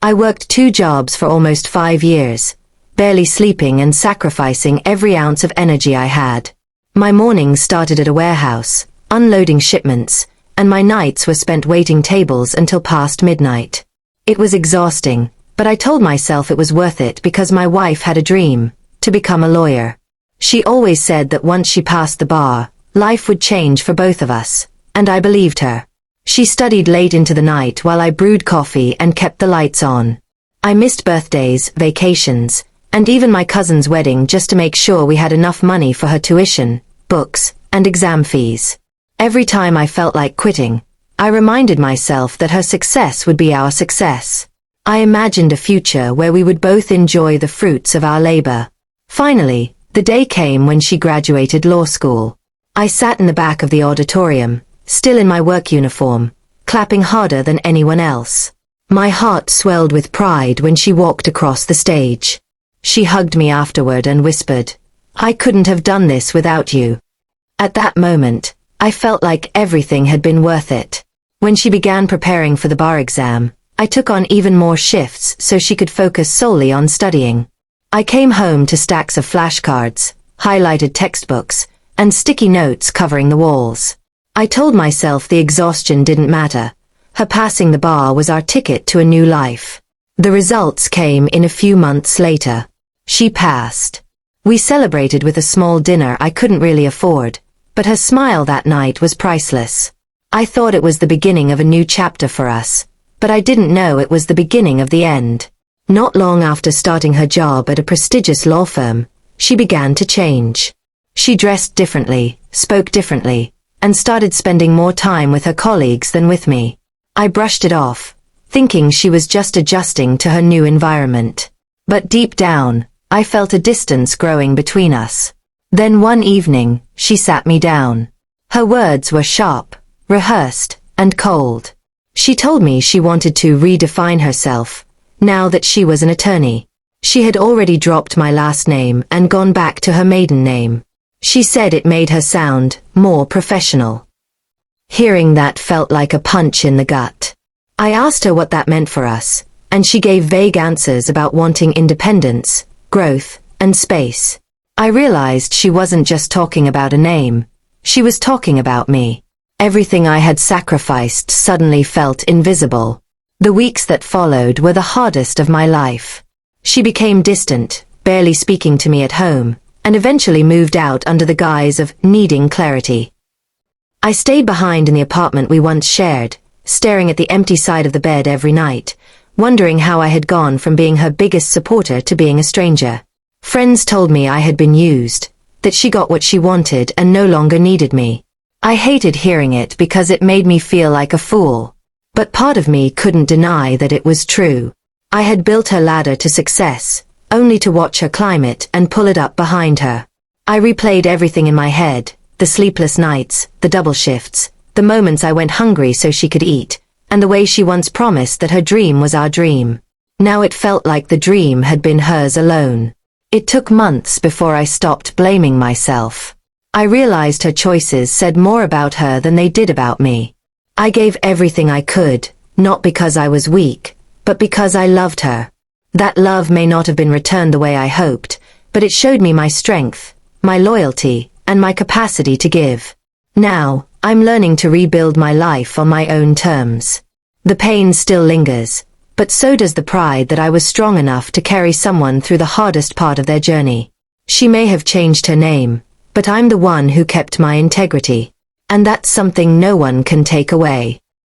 I worked 2 jobs for almost 5 years, barely sleeping and sacrificing every ounce of energy I had. My mornings started at a warehouse, unloading shipments, and my nights were spent waiting tables until past midnight. It was exhausting, but I told myself it was worth it because my wife had a dream, to become a lawyer. She always said that once she passed the bar, life would change for both of us, and I believed her. She studied late into the night while I brewed coffee and kept the lights on. I missed birthdays, vacations, and even my cousin's wedding just to make sure we had enough money for her tuition, books, and exam fees. Every time I felt like quitting, I reminded myself that her success would be our success. I imagined a future where we would both enjoy the fruits of our labor. Finally, the day came when she graduated law school. I sat in the back of the auditorium, still in my work uniform, clapping harder than anyone else. My heart swelled with pride when she walked across the stage. She hugged me afterward and whispered, "I couldn't have done this without you." At that moment, I felt like everything had been worth it. When she began preparing for the bar exam, I took on even more shifts so she could focus solely on studying. I came home to stacks of flashcards, highlighted textbooks, and sticky notes covering the walls. I told myself the exhaustion didn't matter. Her passing the bar was our ticket to a new life. The results came in a few months later. She passed. We celebrated with a small dinner I couldn't really afford, but her smile that night was priceless. I thought it was the beginning of a new chapter for us, but I didn't know it was the beginning of the end. Not long after starting her job at a prestigious law firm, she began to change. She dressed differently, spoke differently, and started spending more time with her colleagues than with me. I brushed it off, thinking she was just adjusting to her new environment. But deep down, I felt a distance growing between us. Then one evening, she sat me down. Her words were sharp, rehearsed, and cold. She told me she wanted to redefine herself, now that she was an attorney. She had already dropped my last name and gone back to her maiden name. She said it made her sound more professional. Hearing that felt like a punch in the gut. I asked her what that meant for us, and she gave vague answers about wanting independence, growth, and space. I realized she wasn't just talking about a name. She was talking about me. Everything I had sacrificed suddenly felt invisible. The weeks that followed were the hardest of my life. She became distant, barely speaking to me at home, and eventually moved out under the guise of needing clarity. I stayed behind in the apartment we once shared, staring at the empty side of the bed every night, wondering how I had gone from being her biggest supporter to being a stranger. Friends told me I had been used, that she got what she wanted and no longer needed me. I hated hearing it because it made me feel like a fool. But part of me couldn't deny that it was true. I had built her ladder to success, only to watch her climb it and pull it up behind her. I replayed everything in my head, the sleepless nights, the double shifts, the moments I went hungry so she could eat, and the way she once promised that her dream was our dream. Now it felt like the dream had been hers alone. It took months before I stopped blaming myself. I realized her choices said more about her than they did about me. I gave everything I could, not because I was weak, but because I loved her. That love may not have been returned the way I hoped, but it showed me my strength, my loyalty, and my capacity to give. Now, I'm learning to rebuild my life on my own terms. The pain still lingers, but so does the pride that I was strong enough to carry someone through the hardest part of their journey. She may have changed her name, but I'm the one who kept my integrity. And that's something no one can take away.